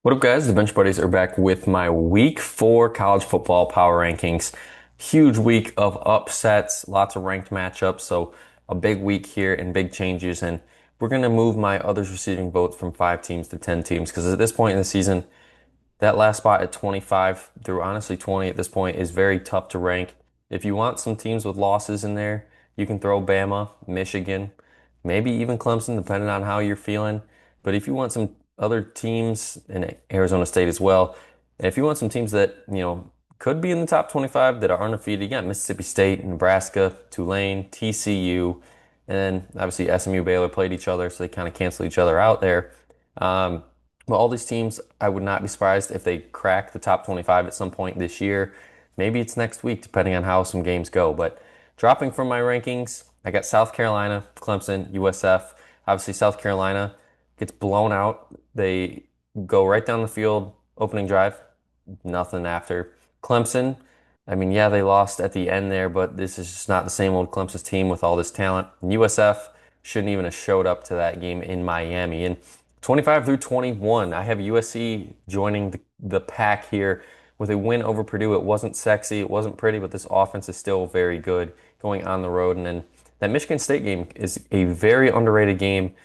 What up, guys? The Bench Buddies are back with my week four college football power rankings. Huge week of upsets, lots of ranked matchups. So, a big week here and big changes. And we're going to move my others receiving votes from 5 teams to 10 teams because at this point in the season, that last spot at 25 through honestly 20 at this point is very tough to rank. If you want some teams with losses in there, you can throw Bama, Michigan, maybe even Clemson, depending on how you're feeling. But if you want some other teams in Arizona State as well, and if you want some teams that, could be in the top 25 that are undefeated, you got Mississippi State, Nebraska, Tulane, TCU, and then obviously SMU, Baylor played each other, so they kind of cancel each other out there. Um, well, all these teams, I would not be surprised if they crack the top 25 at some point this year. Maybe it's next week, depending on how some games go. But dropping from my rankings, I got South Carolina, Clemson, USF. Obviously, South Carolina gets blown out. They go right down the field, opening drive, nothing after. Clemson, I mean, yeah, they lost at the end there, but this is just not the same old Clemson's team with all this talent. And USF shouldn't even have showed up to that game in Miami. And 25 through 21, I have USC joining the pack here with a win over Purdue. It wasn't sexy, it wasn't pretty, but this offense is still very good going on the road. And then that Michigan State game is a very underrated game.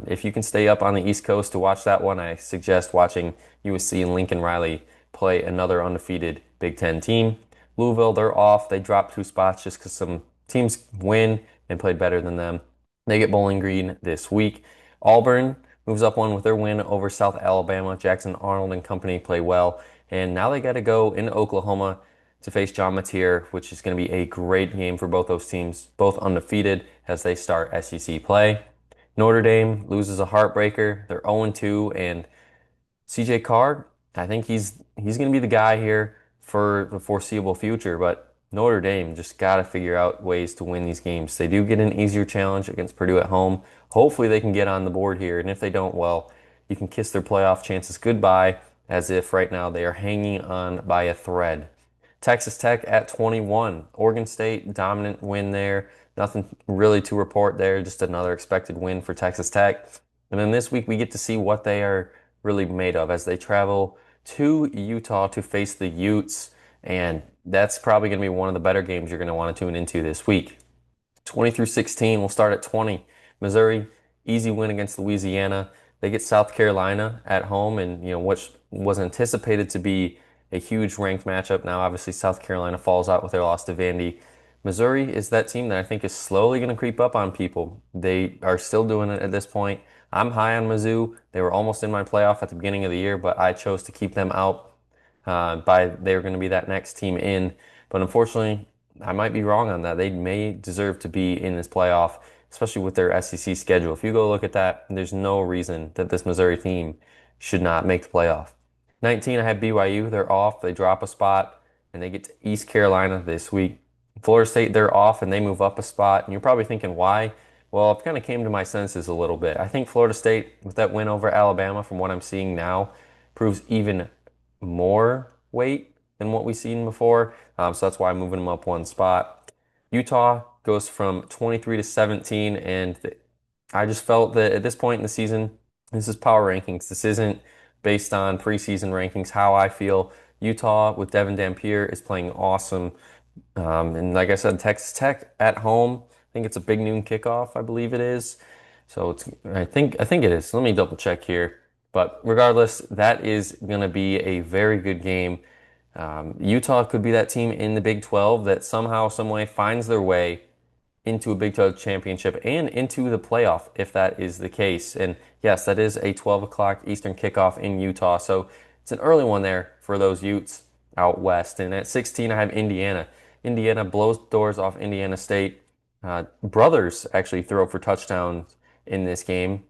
If you can stay up on the East Coast to watch that one, I suggest watching USC and Lincoln Riley play another undefeated Big Ten team. Louisville, they're off. They dropped 2 spots just because some teams win and played better than them. They get Bowling Green this week. Auburn moves up one with their win over South Alabama. Jackson Arnold and company play well. And now they got to go into Oklahoma to face John Mateer, which is going to be a great game for both those teams, both undefeated as they start SEC play. Notre Dame loses a heartbreaker. They're 0-2, and CJ Carr, I think he's going to be the guy here for the foreseeable future, but Notre Dame just got to figure out ways to win these games. They do get an easier challenge against Purdue at home. Hopefully they can get on the board here, and if they don't, well, you can kiss their playoff chances goodbye as if right now they are hanging on by a thread. Texas Tech at 21. Oregon State, dominant win there. Nothing really to report there, just another expected win for Texas Tech. And then this week we get to see what they are really made of as they travel to Utah to face the Utes. And that's probably going to be one of the better games you're going to want to tune into this week. 20 through 16, we'll start at 20. Missouri, easy win against Louisiana. They get South Carolina at home, and which was anticipated to be a huge ranked matchup. Now, obviously, South Carolina falls out with their loss to Vandy. Missouri is that team that I think is slowly going to creep up on people. They are still doing it at this point. I'm high on Mizzou. They were almost in my playoff at the beginning of the year, but I chose to keep them out by they're going to be that next team in. But unfortunately, I might be wrong on that. They may deserve to be in this playoff, especially with their SEC schedule. If you go look at that, there's no reason that this Missouri team should not make the playoff. 19, I have BYU. They're off. They drop a spot, and they get to East Carolina this week. Florida State, they're off, and they move up a spot. And you're probably thinking, why? Well, it kind of came to my senses a little bit. I think Florida State, with that win over Alabama, from what I'm seeing now, proves even more weight than what we've seen before. So that's why I'm moving them up 1 spot. Utah goes from 23 to 17, and I just felt that at this point in the season, this is power rankings. This isn't based on preseason rankings. How I feel, Utah with Devin Dampier is playing awesome. And like I said, Texas Tech at home. I think it's a big noon kickoff. I believe it is. So I think it is. Let me double check here. But regardless, that is going to be a very good game. Utah could be that team in the Big 12 that somehow, some way finds their way into a Big 12 championship and into the playoff if that is the case. And yes, that is a 12 o'clock Eastern kickoff in Utah. So it's an early one there for those Utes out west. And at 16, I have Indiana. Indiana blows doors off Indiana State. Brothers actually throw for touchdowns in this game.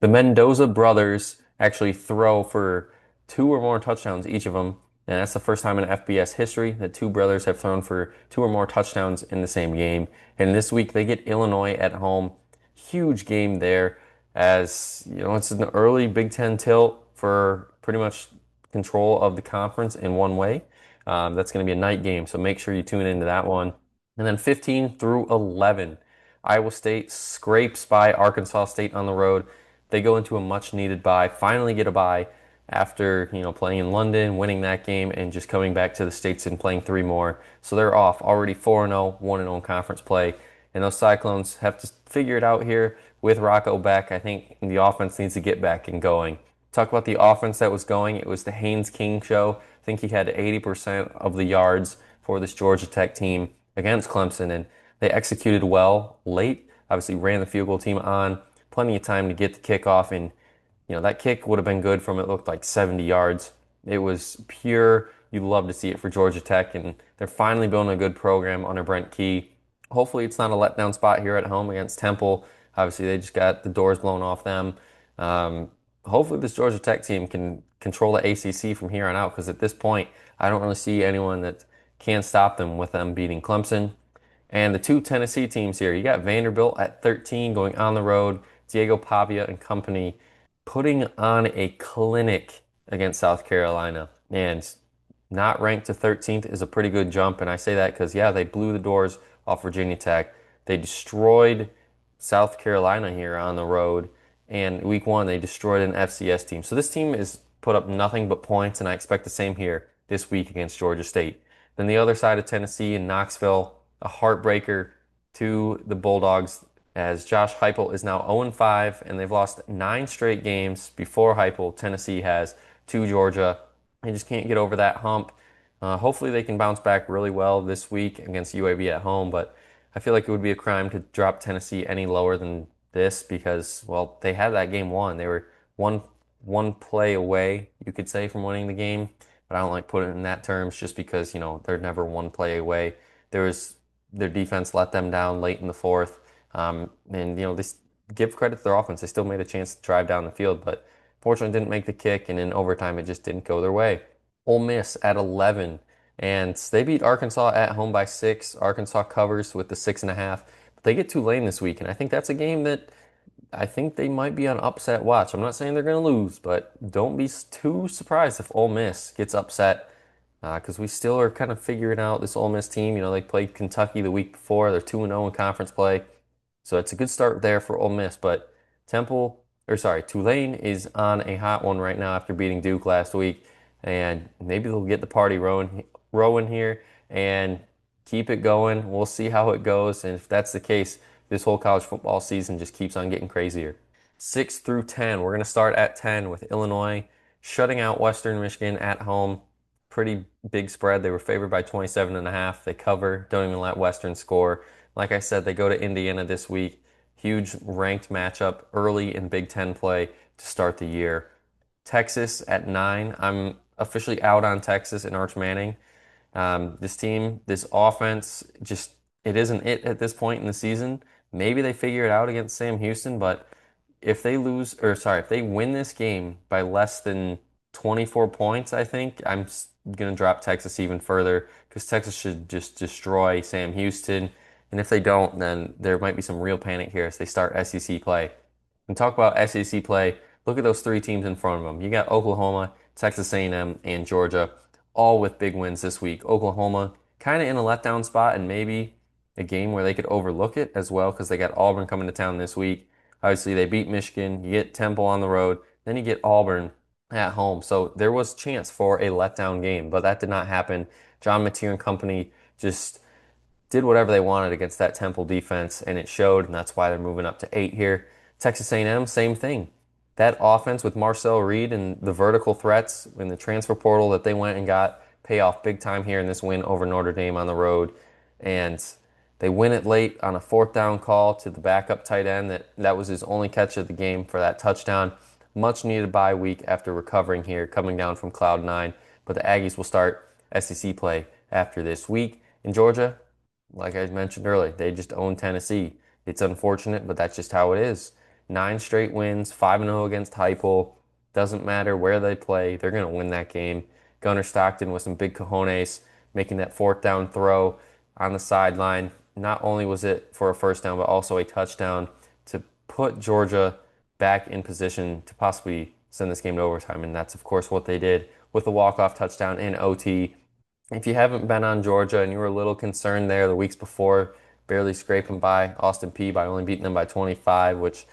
The Mendoza brothers actually throw for 2 or more touchdowns, each of them. And that's the first time in FBS history that two brothers have thrown for 2 or more touchdowns in the same game. And this week they get Illinois at home. Huge game there, as it's an early Big Ten tilt for pretty much control of the conference in one way. That's going to be a night game, so make sure you tune into that one. And then 15 through 11, Iowa State scrapes by Arkansas State on the road. They go into a much needed bye, finally get a bye. after, playing in London, winning that game, and just coming back to the States and playing three more. So they're off already 4-0, 1-0 in conference play. And those Cyclones have to figure it out here with Rocco back. I think the offense needs to get back and going. Talk about the offense that was going. It was the Haynes King show. I think he had 80% of the yards for this Georgia Tech team against Clemson, and they executed well late. Obviously, ran the field goal team on, plenty of time to get the kickoff, and that kick would have been good from it looked like 70 yards. It was pure. You'd love to see it for Georgia Tech, and they're finally building a good program under Brent Key. Hopefully, it's not a letdown spot here at home against Temple. Obviously, they just got the doors blown off them. Um, Hopefully, this Georgia Tech team can control the ACC from here on out because at this point, I don't really see anyone that can stop them with them beating Clemson. And the two Tennessee teams here, you got Vanderbilt at 13 going on the road, Diego Pavia and company putting on a clinic against South Carolina. And not ranked to 13th is a pretty good jump. And I say that because, yeah, they blew the doors off Virginia Tech. They destroyed South Carolina here on the road. And week one, they destroyed an FCS team. So this team is put up nothing but points, and I expect the same here this week against Georgia State. Then the other side of Tennessee in Knoxville, a heartbreaker to the Bulldogs as Josh Heupel is now 0-5 and they've lost 9 straight games before Heupel. Tennessee has to Georgia. They just can't get over that hump. Hopefully they can bounce back really well this week against UAB at home, but I feel like it would be a crime to drop Tennessee any lower than this because, well, they had that game won. They were one one play away, you could say, from winning the game, but I don't like putting it in that terms just because, they're never one play away. There was their defense let them down late in the fourth. And this give credit to their offense. They still made a chance to drive down the field, but fortunately didn't make the kick, and in overtime it just didn't go their way. Ole Miss at 11, and they beat Arkansas at home by 6. Arkansas covers with the 6.5. But they get Tulane this week, and I think that's a game that I think they might be on upset watch. I'm not saying they're going to lose, but don't be too surprised if Ole Miss gets upset because we still are kind of figuring out this Ole Miss team. They played Kentucky the week before. They're 2-0 in conference play. So it's a good start there for Ole Miss. But Tulane is on a hot one right now after beating Duke last week. And maybe they'll get the party rolling here and keep it going. We'll see how it goes. And if that's the case, this whole college football season just keeps on getting crazier. 6 through 10. We're going to start at 10 with Illinois shutting out Western Michigan at home. Pretty big spread. They were favored by 27.5. They cover. Don't even let Western score. Like I said, they go to Indiana this week. Huge ranked matchup early in Big Ten play to start the year. Texas at 9. I'm officially out on Texas and Arch Manning. This team, this offense, just it isn't it at this point in the season. Maybe they figure it out against Sam Houston, but if they win this game by less than 24 points, I think I'm going to drop Texas even further because Texas should just destroy Sam Houston. And if they don't, then there might be some real panic here as they start SEC play. And talk about SEC play, look at those three teams in front of them. You got Oklahoma, Texas A&M, and Georgia, all with big wins this week. Oklahoma kind of in a letdown spot and maybe a game where they could overlook it as well because they got Auburn coming to town this week. Obviously, they beat Michigan. You get Temple on the road. Then you get Auburn at home. So there was chance for a letdown game, but that did not happen. John Mateer and company just did whatever they wanted against that Temple defense, and it showed, and that's why they're moving up to 8 here. Texas A&M, same thing. That offense with Marcel Reed and the vertical threats in the transfer portal that they went and got pay off big time here in this win over Notre Dame on the road. And they win it late on a fourth down call to the backup tight end. That was his only catch of the game for that touchdown. Much needed bye week after recovering here, coming down from cloud nine. But the Aggies will start SEC play after this week. In Georgia, like I mentioned earlier, they just own Tennessee. It's unfortunate, but that's just how it is. 9 straight wins, 5-0 against Heupel. Doesn't matter where they play, they're going to win that game. Gunnar Stockton with some big cojones, making that fourth down throw on the sideline. Not only was it for a first down, but also a touchdown to put Georgia back in position to possibly send this game to overtime. And that's, of course, what they did with a walk-off touchdown in OT. If you haven't been on Georgia and you were a little concerned there the weeks before, barely scraping by Austin Peay by only beating them by 25, which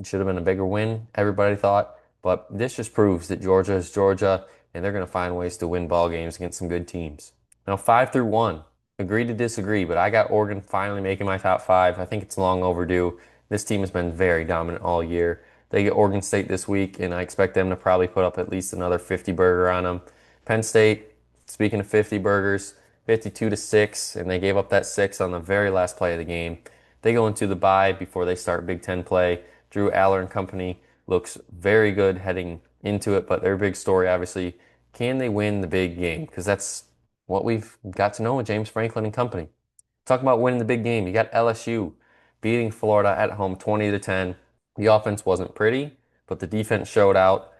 should have been a bigger win, everybody thought. But this just proves that Georgia is Georgia, and they're going to find ways to win ball games against some good teams. Now, 5 through 1, agree to disagree, but I got Oregon finally making my top five. I think it's long overdue. This team has been very dominant all year. They get Oregon State this week, and I expect them to probably put up at least another 50 burger on them. Penn State, speaking of 50 burgers, 52-6, and they gave up that six on the very last play of the game. They go into the bye before they start Big Ten play. Drew Aller and company looks very good heading into it, but their big story, obviously, can they win the big game? Because that's what we've got to know with James Franklin and company. Talk about winning the big game. You got LSU beating Florida at home 20-10. The offense wasn't pretty, but the defense showed out,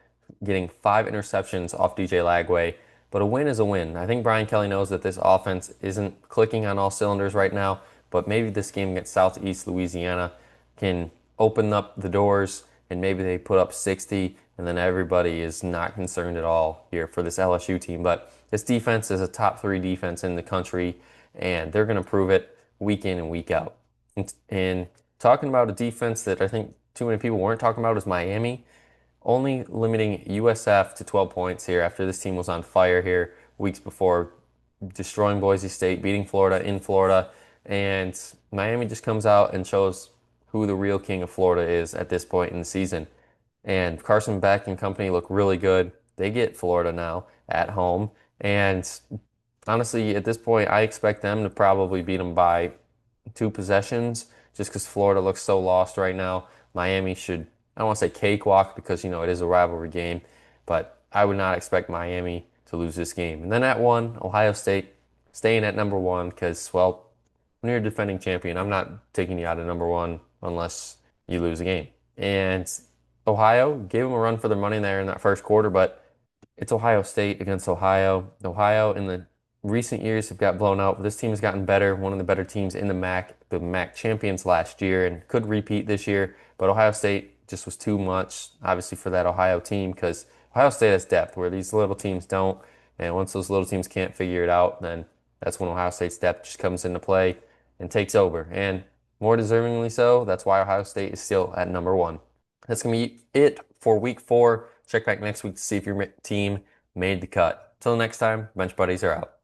getting 5 interceptions off DJ Lagway. But a win is a win. I think Brian Kelly knows that this offense isn't clicking on all cylinders right now, but maybe this game against Southeast Louisiana can open up the doors and maybe they put up 60 and then everybody is not concerned at all here for this LSU team. But this defense is a top 3 defense in the country and they're going to prove it week in and week out. And talking about a defense that I think too many people weren't talking about is Miami, only limiting USF to 12 points here after this team was on fire here weeks before, destroying Boise State, beating Florida in Florida, and Miami just comes out and shows who the real king of Florida is at this point in the season. And Carson Beck and company look really good. They get Florida now at home, and honestly, at this point, I expect them to probably beat them by 2 possessions just because Florida looks so lost right now. Miami should, I don't want to say cakewalk because, it is a rivalry game, but I would not expect Miami to lose this game. And then at 1, Ohio State staying at number 1 because, well, when you're a defending champion, I'm not taking you out of number 1 unless you lose a game. And Ohio gave them a run for their money there in that first quarter, but it's Ohio State against Ohio. Ohio in the recent years have got blown out, but this team has gotten better. One of the better teams in the MAC champions last year, and could repeat this year. But Ohio State just was too much, obviously, for that Ohio team because Ohio State has depth where these little teams don't. And once those little teams can't figure it out, then that's when Ohio State's depth just comes into play and takes over. And more deservingly so, that's why Ohio State is still at number 1. That's going to be it for week 4. Check back next week to see if your team made the cut. Till next time, Bench Buddies are out.